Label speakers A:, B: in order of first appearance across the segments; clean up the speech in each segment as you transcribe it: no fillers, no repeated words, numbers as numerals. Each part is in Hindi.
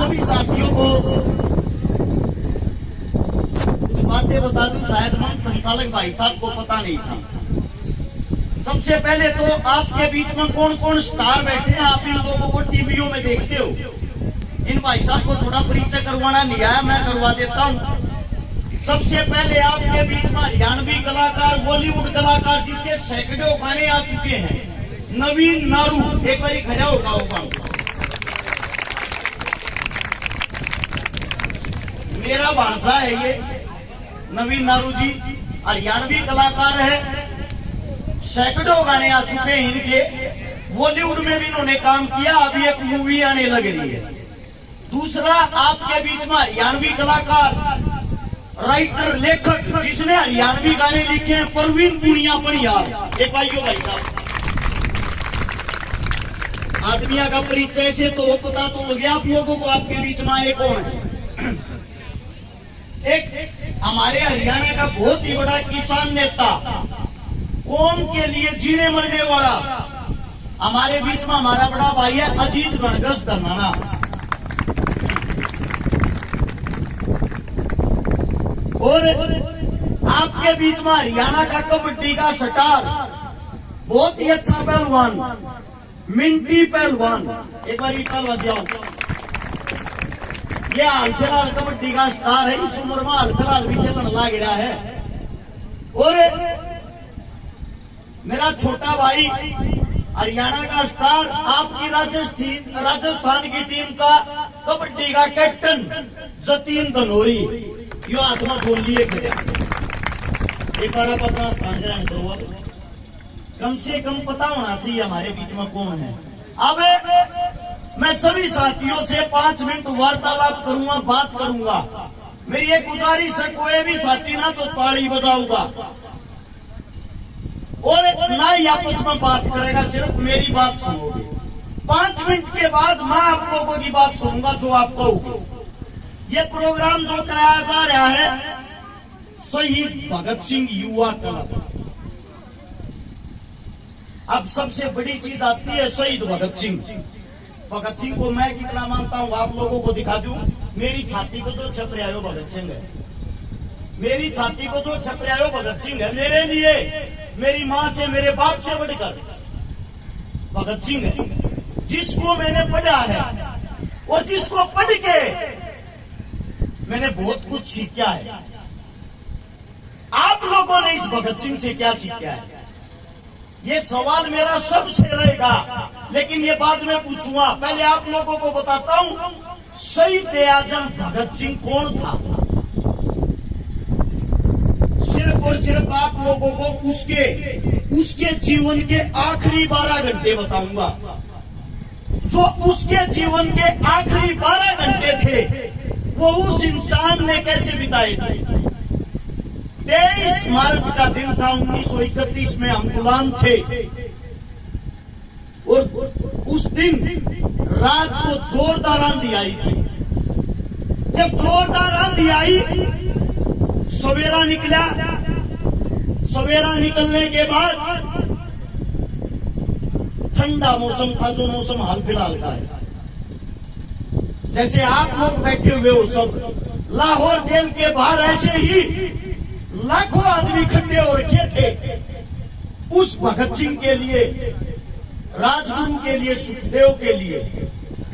A: सभी साथियों को कुछ बातें बता दूं, शायद मंच संचालक भाई साहब को पता नहीं था। सबसे पहले तो आपके बीच में कौन कौन स्टार बैठे हैं, आप इन लोगों को टीवियों में देखते हो। इन भाई साहब को थोड़ा परिचय करवाना नहीं आया, मैं करवा देता हूं। सबसे पहले आपके बीच में हरियाणवी कलाकार, बॉलीवुड कलाकार जिसके सैकड़ों गाने आ चुके हैं, नवीन नारू। एक बार खड़ा होगा। मेरा भांजा है ये नवीन नारू जी, हरियाणवी कलाकार है, सैकड़ों गाने आ चुके हैं इनके। बॉलीवुड में भी इन्होंने काम किया, अभी एक मूवी आने लग रही है। दूसरा आपके बीच में हरियाणवी कलाकार, राइटर, लेखक जिसने हरियाणवी गाने लिखे हैं, परवीन पुनिया पनियार। एक भाइयों भाई साहब, आदमिया का परिचय से तो पता तो हो गया आप लोगों को आपके बीच में आए कौन है। एक हमारे हरियाणा का बहुत ही बड़ा किसान नेता, कौम के लिए जीने मरने वाला, हमारे बीच में हमारा बड़ा भाई है अजीत गणगस धनाना। और आपके बीच में हरियाणा का कबड्डी का स्टार, बहुत ही अच्छा पहलवान, मिंटी पहलवान। एक बार पहलवान जाओ। ये हाल फिलहाल कबड्डी का स्टार है, इस उम्र में हाल फिलहाल भी खेलने लग रहा है। और मेरा छोटा भाई हरियाणा का स्टार, आपकी राजस्थान की टीम का कबड्डी का कैप्टन जतीन धनोरी। यो आत्मा बोल लिए एक बार आप अपना स्थान ग्रहण करो। कम से कम पता होना चाहिए हमारे बीच में कौन है। अब मैं सभी साथियों से 5 मिनट वार्तालाप करूंगा, बात करूंगा। मेरी एक गुजारिश है, कोई भी साथी ना तो ताली बजाऊंगा और ना ही आपस में बात करेगा, सिर्फ मेरी बात सुनोगे। 5 मिनट के बाद मैं आप लोगों की बात सुनूंगा जो आप कहोगे। ये प्रोग्राम जो कराया जा रहा है शहीद भगत सिंह युवा क्लब। अब सबसे बड़ी चीज आती है शहीद भगत सिंह। भगत सिंह को मैं कितना मानता हूं आप लोगों को दिखा दूं। मेरी छाती को जो छप रहा है वो भगत सिंह है। मेरी छाती को जो छप रहा है वो भगत सिंह है। मेरे लिए, मेरी मां से, मेरे बाप से बढ़कर भगत सिंह है, जिसको मैंने पढ़ा है और जिसको पढ़ के मैंने बहुत कुछ सीखा है। आप लोगों ने इस भगत सिंह से क्या सीखा है, ये सवाल मेरा सबसे रहेगा, लेकिन ये बाद में पूछूंगा। पहले आप लोगों को बताता हूं शहीद आजम भगत सिंह कौन था। सिर्फ और सिर्फ आप लोगों को उसके जीवन के आखिरी 12 घंटे बताऊंगा। जो उसके जीवन के आखिरी 12 घंटे थे वो उस इंसान ने कैसे बिताए थे। 23 मार्च का दिन था, 1931 में हम गुलाम थे और उस दिन रात को जोरदार आंधी आई थी। जब जोरदार आंधी आई, सवेरा निकला। सवेरा निकलने के बाद ठंडा मौसम था, जो मौसम हाल फिलहाल का है। जैसे आप लोग बैठे हुए हो सब, लाहौर जेल के बाहर ऐसे ही लाखों आदमी इकट्ठे हो रखे थे उस भगत सिंह के लिए, राजगुरु के लिए, सुखदेव के लिए।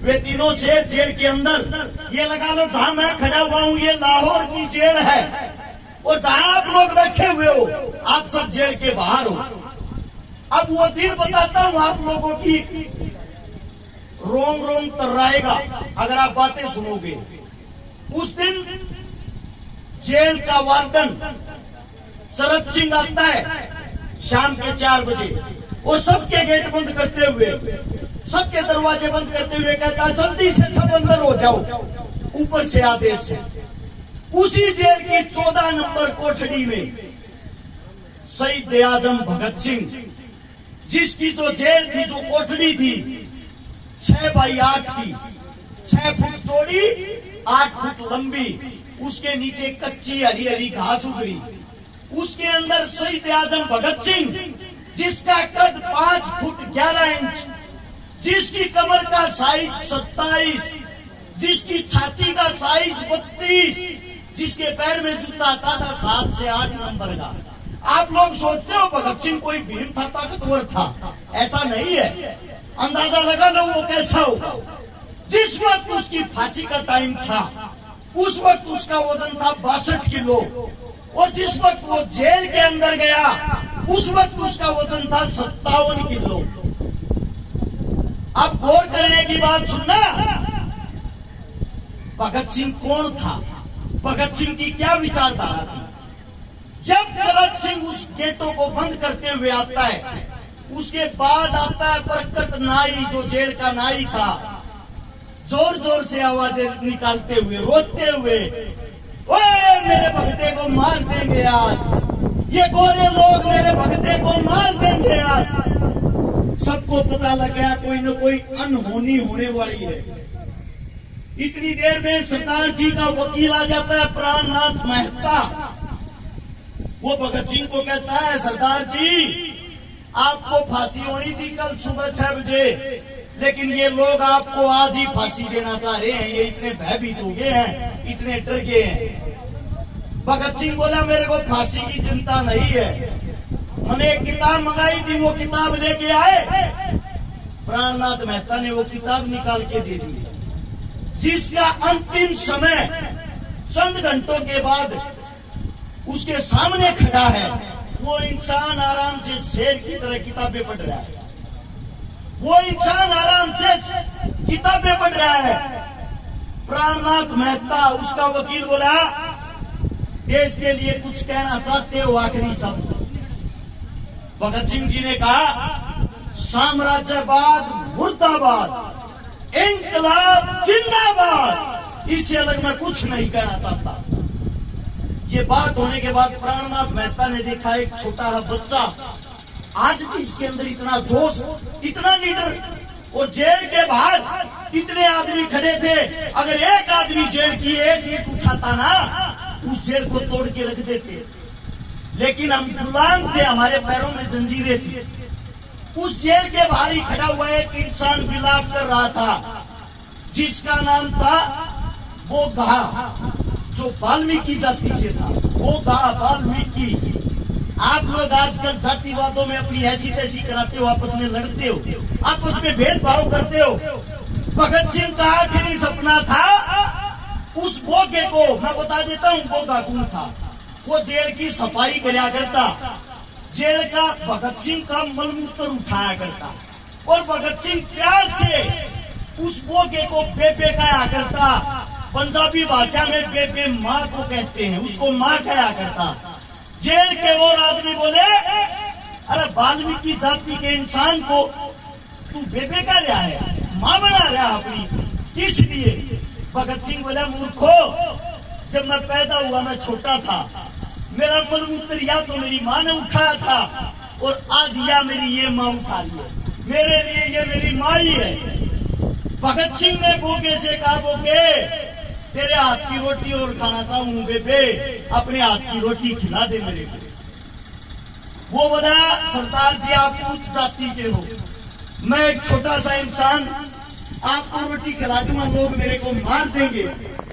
A: वे तीनों शेर जेल के अंदर, ये लगा लो जहां मैं खड़ा हुआ हूं ये लाहौर की जेल है और जहां आप लोग बैठे हुए हो आप सब जेल के बाहर हो। अब वो दिन बताता हूं आप लोगों की, रोम रोम तर्राएगा अगर आप बातें सुनोगे। उस दिन जेल का वार्डन शरद सिंह आता है शाम के 4 बजे और सबके गेट बंद करते हुए, सबके दरवाजे बंद करते हुए कहता है जल्दी से सब अंदर हो जाओ, ऊपर से आदेश है। उसी जेल की 14 नंबर कोठड़ी में शहीद आजम भगत सिंह, जिसकी जो जेल थी, जो कोठड़ी थी 6 बाई 8 की, 6 फुट चौड़ी, 8 फुट लंबी, उसके नीचे कच्ची हरी हरी घास उगरी। उसके अंदर शहीद आजम भगत सिंह, जिसका कद 5 फुट 11 इंच, जिसकी कमर का साइज 27, जिसकी छाती का साइज 32, जिसके पैर में जूता आता था 7 से 8 नंबर का। आप लोग सोचते हो भगत सिंह कोई भीम था, ताकतवर था, ऐसा नहीं है। अंदाजा लगा लो वो कैसा होगा। जिस वक्त उसकी फांसी का टाइम था उस वक्त उसका वजन था 62 किलो, और जिस वक्त वो जेल के अंदर गया उस वक्त उसका वजन था 57 किलो। अब गौर करने की बात सुनना, भगत सिंह कौन था, भगत सिंह की क्या विचारधारा थी। जब शरद सिंह उस गेटों को बंद करते हुए आता है, उसके बाद आता है बरकत नाई, जो जेल का नाई था, जोर जोर से आवाजें निकालते हुए, रोते हुए, ओए मेरे भगते को मार देंगे आज, ये गोरे लोग मेरे भगते को मार देंगे आज। सबको पता लग गया कोई न कोई अनहोनी होने वाली है। इतनी देर में सरदार जी का वकील आ जाता है, प्राणनाथ मेहता। वो भगत सिंह को कहता है, सरदार जी आपको फांसी होनी थी कल सुबह 6 बजे, लेकिन ये लोग आपको आज ही फांसी देना चाह रहे हैं, ये इतने भयभीत हो गए हैं, इतने डर गए हैं। भगत सिंह बोला, मेरे को फांसी की चिंता नहीं है, मैंने एक किताब मंगाई थी, वो किताब लेके आए। प्राणनाथ मेहता ने वो किताब निकाल के दे दी, जिसका अंतिम समय चंद घंटों के बाद उसके सामने खड़ा है। वो इंसान आराम से शेर की तरह किताबें पढ़ रहा है, वो इंसान आराम से किताबें पढ़ रहा है। प्राणनाथ मेहता, उसका वकील, बोला, देश के लिए कुछ कहना चाहते हो आखिरी शब्द। भगत सिंह जी ने कहा, साम्राज्यवाद मुर्दाबाद, इंकलाब जिंदाबाद, इससे अलग मैं कुछ नहीं कहना चाहता। ये बात होने के बाद प्राणनाथ मेहता ने देखा एक छोटा बच्चा, आज भी इसके अंदर इतना जोश, इतना लीडर, और जेल के बाहर इतने आदमी खड़े थे। अगर एक आदमी जेल की एक ईंट उठाता ना, उस जेल को तोड़ के रख देते। लेकिन हम गुलाम थे, हमारे पैरों में जंजीरें थी। उस जेल के बाहर ही खड़ा हुआ एक इंसान विलाप कर रहा था, जिसका नाम था बोघा, जो वाल्मीकि जाति से था। बोघा, वाल्मीकि। आप लोग आजकल जातिवादों में अपनी ऐसी तैसी कराते हो, आपस में लड़ते हो, आपस में भेदभाव करते हो। भगत सिंह का आखिरी सपना था उस बोघे को, मैं बता देता हूँ बोघा कौन था। वो जेल की सफाई कराया करता, जेल का भगत सिंह का मलमूत्र उठाया करता, और भगत सिंह प्यार से उस बोघे को बेबे कहा करता। पंजाबी भाषा में बेबे माँ को कहते हैं, उसको माँ कहा करता। जेल के और आदमी बोले, अरे वाल्मीकि जाति के इंसान को तू बेबे का रहा है, माँ बना रहा अपनी, किस लिए? भगत सिंह बोला, मूर्खो, जब मैं पैदा हुआ मैं छोटा था, मेरा मलमूत्र या तो मेरी माँ ने उठाया था, और आज या मेरी ये माँ उठा रही है, मेरे लिए ये मेरी माँ ही है। भगत सिंह ने बोगे से कहा, बोगे तेरे हाथ की रोटी और खाना चाहूं बेबे, अपने हाथ की रोटी खिला दे मेरे को। वो बोला, सरदार जी आप उच्च जाति के हो, मैं एक छोटा सा इंसान, आपको रोटी खिला दूंगा, लोग मेरे को मार देंगे।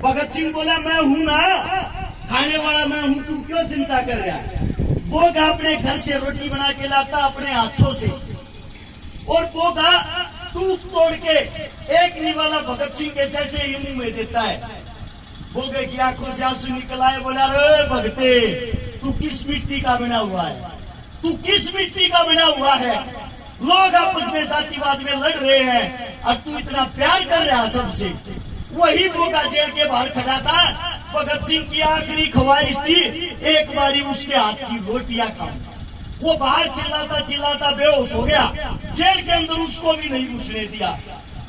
A: भगत सिंह बोला, मैं हूं ना, खाने वाला मैं हूं, तू क्यों चिंता कर रहा है? बोगा अपने घर से रोटी बना के लाता अपने हाथों से, और बोगा टूट तोड़ के एक निवाला भगत सिंह के जैसे ही मुंह में देता है। बोगे की आंखों से आंसू निकल आए। बोला, रे भगते, तू किस मिट्टी का बना हुआ है, तू किस मिट्टी का बना हुआ है? लोग आपस में जातिवाद में लड़ रहे हैं और तू इतना प्यार कर रहा है सबसे। वही बोगा जेल के बाहर खड़ा था। भगत सिंह की आखिरी ख्वाहिश थी एक बारी उसके हाथ की रोटियां खाऊं। वो बाहर चिल्लाता चिल्लाता बेहोश हो गया, जेल के अंदर उसको भी नहीं घुसने दिया।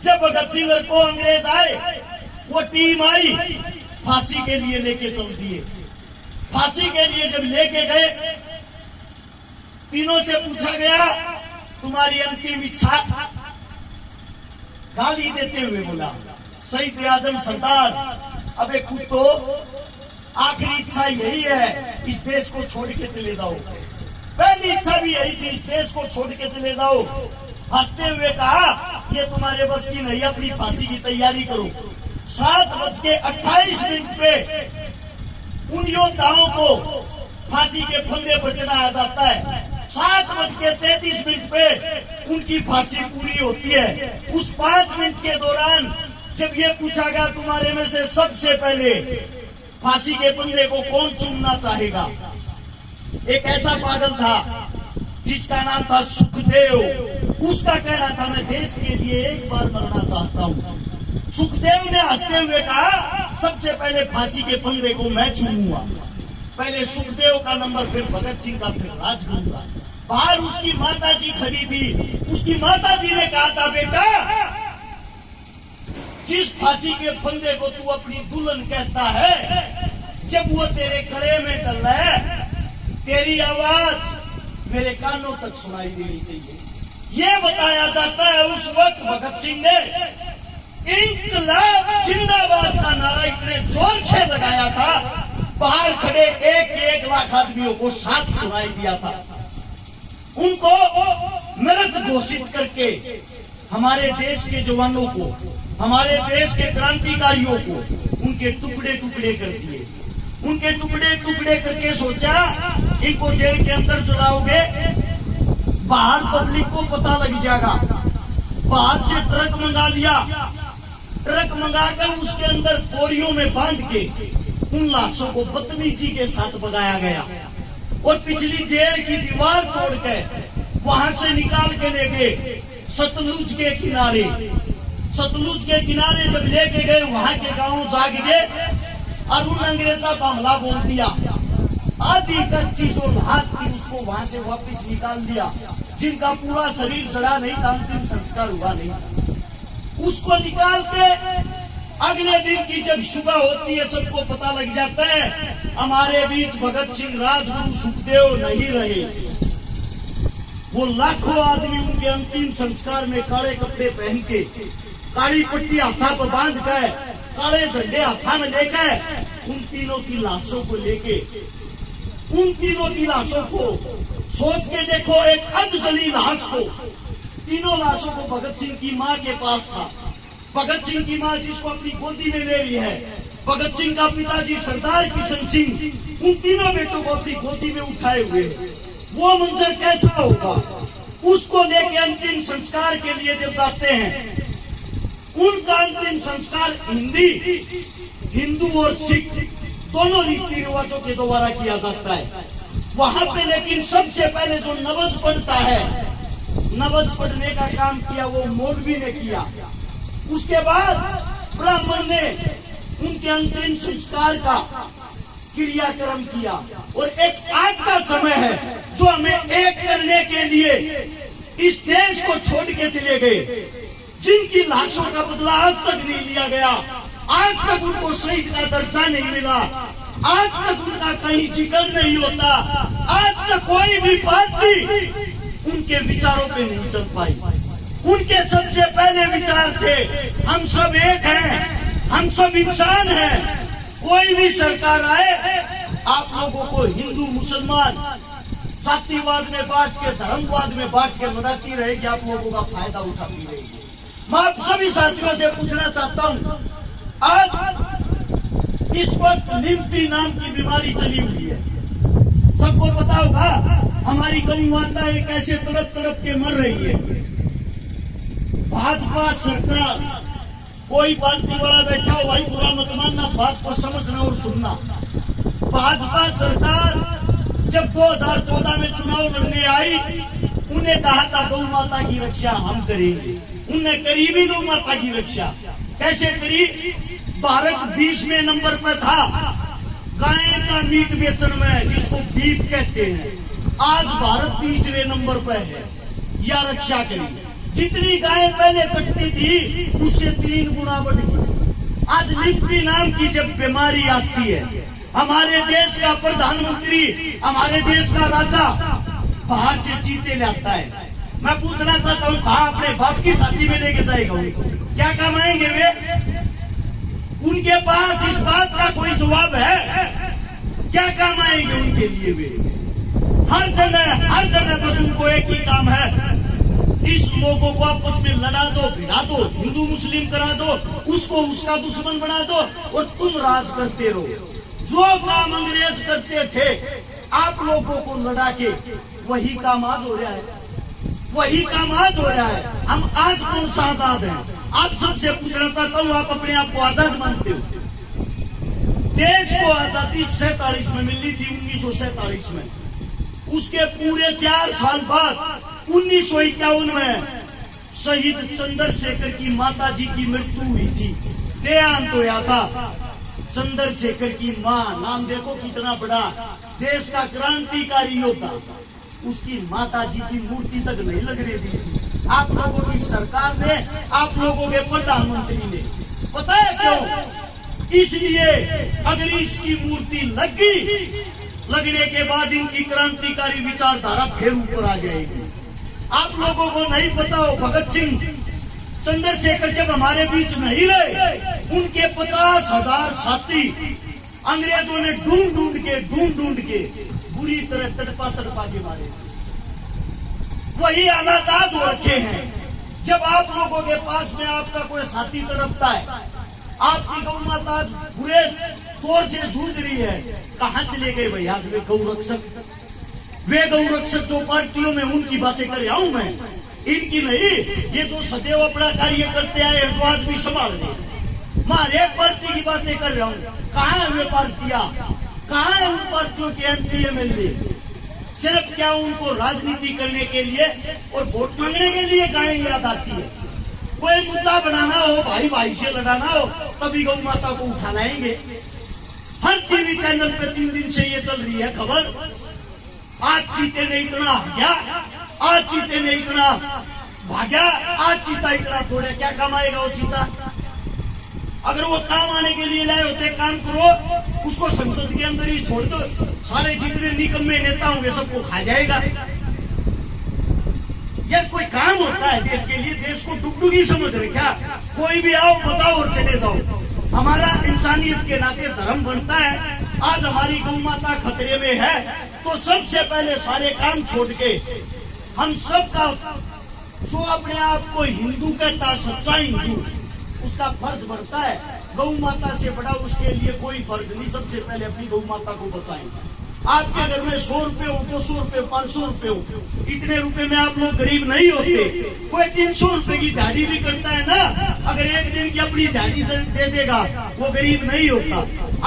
A: जब भगत सिंह को अंग्रेज आए, वो टीम आई, फांसी के लिए लेके चल दिए। फांसी के लिए जब लेके गए, तीनों से पूछा गया तुम्हारी अंतिम इच्छा? गाली देते हुए बोला, शहीद आजम सरदार, अबे कुत्तो, आखिरी इच्छा यही है, इस देश को छोड़ के चले जाओ। पहली इच्छा भी यही थी, इस देश को छोड़ के चले जाओ। हंसते हुए कहा, ये तुम्हारे बस की नहीं, अपनी फांसी की तैयारी करो। 7:28 पे उन योद्धाओं को फांसी के फंदे पर चढ़ाया जाता है। 7:33 पे उनकी फांसी पूरी होती है। उस 5 मिनट के दौरान जब ये पूछा गया तुम्हारे में से सबसे पहले फांसी के फंदे को कौन चूमना चाहेगा, एक ऐसा पागल था जिसका नाम था सुखदेव। उसका कहना था मैं देश के लिए एक बार मरना चाहता हूँ। सुखदेव ने हंसते हुए कहा सबसे पहले फांसी के फंदे को मैं चूमूंगा। पहले सुखदेव का नंबर, फिर भगत सिंह का, फिर राजगुरु का। बाहर उसकी माताजी खड़ी थी। उसकी माताजी ने कहा था बेटा जिस फांसी के फंदे को तू अपनी दुल्हन कहता है, जब वो तेरे गले में डल है तेरी आवाज मेरे कानों तक सुनाई देनी चाहिए। ये बताया जाता है उस वक्त भगत सिंह ने इंकलाब जिंदाबाद का नारा इतने जोर से लगाया था, बाहर खड़े 1 लाख आदमियों को साथ सुनाई दिया था। उनको मृत घोषित करके हमारे देश के जवानों को, हमारे देश के क्रांतिकारियों को उनके टुकड़े टुकड़े कर दिए। उनके टुकड़े टुकड़े करके सोचा इनको जेल के अंदर चलाओगे, बाहर पब्लिक को पता लग जाएगा। बाहर से ट्रक मंगा लिया, ट्रक मंगाकर उसके अंदर बोरियों में बांध के उन लाशों को बदतमीजी के साथ भगाया गया और पिछली जेल की दीवार तोड़ के वहां से निकाल के ले गए सतलुज के किनारे। सतलुज के किनारे जब लेके गए वहां के गांव जाग गए और उन अंग्रेजा का हमला बोल दिया। आधी कच्ची जो लाश थी उसको वहां से वापस निकाल दिया। जिनका पूरा शरीर जला नहीं था, अंतिम संस्कार हुआ नहीं था, उसको निकाल के अगले दिन की जब सुबह होती है सबको पता लग जाता है हमारे बीच भगत सिंह, राजगुरु, सुखदेव नहीं रहे। वो लाखों आदमी उनके अंतिम संस्कार में काले कपड़े पहन के, काली पट्टी हाथा पर बांध कर, काले झंडे हाथा में लेकर उन तीनों की लाशों को लेके, उन तीनों की लाशों को सोच के देखो, एक अधजली लाश को, तीनों लाशों को भगत सिंह की माँ के पास था। भगत सिंह की माँ जिसको अपनी गोदी में ले ली है, भगत सिंह का पिताजी सरदार किशन सिंह उन तीनों बेटों को अपनी गोदी में उठाए हुए। वो मंजर कैसा होगा? उसको लेके अंतिम संस्कार के लिए जब जाते हैं, उनका अंतिम संस्कार हिंदू और सिख दोनों रीति रिवाजों के द्वारा किया जाता है। वहां पे लेकिन सबसे पहले जो नवज पढ़ता है, नवज पढ़ने का काम किया वो मौलवी ने किया। उसके बाद ब्राह्मण ने उनके अंतिम संस्कार का क्रियाक्रम किया। और एक आज का समय है जो हमें एक करने के लिए इस देश को छोड़ के चले गए, जिनकी लाशों का बदला आज तक नहीं लिया गया, आज तक उनको शहीद का दर्जा नहीं मिला, आज तक उनका कहीं जिक्र नहीं होता, आज तक कोई भी पार्टी उनके विचारों पे नहीं चल पाई। उनके सबसे पहले विचार थे हम सब एक हैं, हम सब इंसान हैं। कोई भी सरकार आए आप लोगों को हिंदू मुसलमान जातिवाद में बांट के, धर्मवाद में बांट के लड़ाती रहेगी, आप लोगों का फायदा उठाती रहेगी। मैं आप सभी साथियों से पूछना चाहता हूँ, आज इस वक्त लिम्पी नाम की बीमारी चली हुई है, सबको पता होगा। हमारी गौ माताएं कैसे तड़प तड़प के मर रही है। भाजपा सरकार, कोई पार्टी वाला बैठा हो भाई बुरा मत मानना, बात को समझना और सुनना। भाजपा सरकार जब 2014 में चुनाव लड़ने आई, उन्हें कहा था गौ माता की रक्षा हम करेंगे। उन्हें करी भी गौ माता की रक्षा। कैसे करी? भारत 20वें नंबर पर था गाय का मीट बेचने में, जिसको बीफ कहते हैं। आज भारत 30वें नंबर पर है। या रक्षा करी। जितनी गायें पहले कटती थी उससे 3 गुना बढ़ गई। आज लिम्पी नाम की जब बीमारी आती है, हमारे देश का प्रधानमंत्री, हमारे देश का राजा बाहर से चीते लाता है। मैं पूछना चाहता हूँ कहाँ अपने बाप की शादी में लेके जाएगा? क्या कमाएंगे वे? उनके पास इस बात का कोई जवाब है? क्या कमाएंगे उनके लिए वे? हर जगह बस उनको एक ही काम है, इस लोगों को आपस में लड़ा दो, भिड़ा दो, हिंदू मुस्लिम करा दो, उसको उसका दुश्मन बना दो और तुम राज करते रहो। जो काम अंग्रेज करते थे आप लोगों को लड़ा के, वही काम आज हो रहा है, वही काम आज हो रहा है। हम आज कौन सा आजाद हैं? आप सबसे पूछना चाहता हूँ, आप अपने आप को आजाद मानते हो? देश को आजादी 47 में मिली थी, 1947 में। उसके पूरे 4 साल बाद 1951 में शहीद चंद्रशेखर की माता जी की मृत्यु हुई थी, देहांत होया था। चंद्रशेखर की मां, नाम देखो कितना बड़ा, देश का क्रांतिकारी योद्धा, उसकी माता जी की मूर्ति तक नहीं लगने दी थी आप लोगों की सरकार ने, आप लोगों के प्रधानमंत्री ने। पता है क्यों? इसलिए अगर इसकी मूर्ति लग गई, लगने के बाद इनकी क्रांतिकारी विचारधारा फिर ऊपर आ जाएगी। आप लोगों को नहीं पता हो, भगत सिंह, चंद्रशेखर जब हमारे बीच नहीं रहे, उनके 50,000 साथी अंग्रेजों ने ढूंढ ढूंढ के बुरी तरह तड़पा के मारे। वही हालात आज हो रखे हैं। जब आप लोगों के पास में आपका कोई साथी तड़पता है, आपकी गौ माता आज बुरे तौर से जूझ रही है, कहां चले गए भाई आज वे गौरक्षक? वे गौरक्षक जो पार्टियों में, उनकी बातें कर रहा हूं मैं, इनकी नहीं। ये जो सदैव अपना कार्य करते आए हैं, जो आज भी संभाल रहे, मैं हर एक पार्टी की बातें कर रहा हूं। कहां है वे पार्टियां? कहां है उन पार्टियों के एमपी एमएलए? सिर्फ क्या उनको राजनीति करने के लिए और वोट मांगने के लिए गाय याद आती है? कोई मुद्दा बनाना हो, भाई भाई से लड़ाना हो, तभी गौ माता को उठाना आएंगे। हर टीवी चैनल पे 3 दिन से ये चल रही है खबर, आज चीते ने इतना भाग्या, आज चीते ने इतना भाग्या, आज चीता इतना तोड़ा। क्या काम आएगा वो चीता? अगर वो काम आने के लिए लाए होते, काम करो, उसको संसद के अंदर ही छोड़ दो, सारे जितने निकम्मे नेता होंगे सबको खा जाएगा। यार कोई काम होता है देश के लिए? देश को डुगडुगी समझ रहे क्या? कोई भी आओ, बचाओ और चले जाओ। हमारा इंसानियत के नाते धर्म बनता है। आज हमारी गौ माता खतरे में है, तो सबसे पहले सारे काम छोड़ के हम सबका, जो अपने आप को हिंदू कहता, सच्चा हिंदू, उसका फर्ज बनता है। गौ माता से बड़ा उसके लिए कोई फर्ज नहीं। सबसे पहले अपनी गौ माता को बचाएं। आपके घर में 100 रुपए हो, 200 रुपए, 500 रुपए हो, इतने रुपए में आप लोग गरीब नहीं होते। कोई 300 रुपए की दिहाड़ी भी करता है ना, अगर एक दिन की अपनी दिहाड़ी दे देगा, वो गरीब नहीं होता।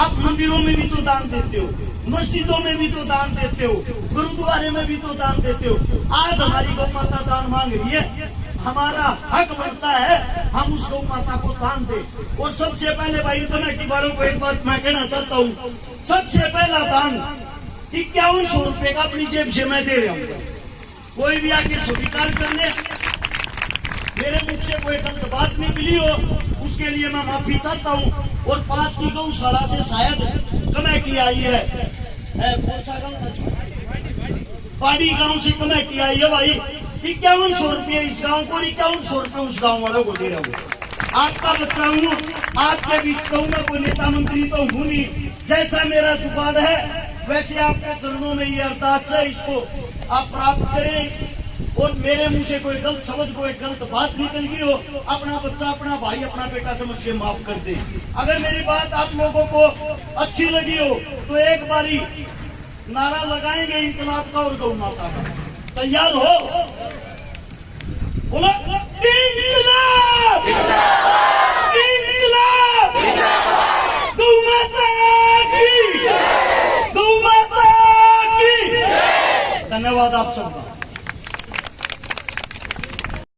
A: आप मंदिरों में भी तो दान देते हो, मस्जिदों में भी तो दान देते हो, गुरुद्वारे में भी तो दान देते हो। आज हमारी गौ माता दान मांग रही है, हमारा हक बनता है हम उस गौ माता को दान दें। और सबसे पहले भाई कमेटी वालों को एक बात मैं कहना चाहता हूँ, सबसे पहला दान 5100 रुपए का अपनी जेब से मैं दे रहा हूँ। कोई भी आके स्वीकार कर ले, मेरे मुख से कोई गलत बात निकली हो उसके लिए मैं माफी चाहता हूँ। और पास की गौशाला से शायद कमेटी आई है, कौन सा गाँव? पाड़ी गांव से कमेटी आई है भाई। 5100 रुपये इस गांव को, 5100 रुपये उस गांव वालों को दे रहा हूँ। आपका बच्चा हूँ, आपके बीच कहूँ मैं, कोई नेता मंत्री तो हूँ नहीं। जैसा मेरा जुबान है वैसे आपके चरणों में ये अरदास है, इसको आप प्राप्त करें। और मेरे मुंह से कोई गलत शब्द, कोई गलत बात निकल गई हो, अपना बच्चा, अपना भाई, अपना बेटा समझ के माफ कर दे। अगर मेरी बात आप लोगों को अच्छी लगी हो तो एक बारी नारा लगाएंगे इंकलाब का और गौ माता का। तैयार हो? बोलो इंकलाब, इंकलाब, गौ माता की, गौ माता की। धन्यवाद आप सबका।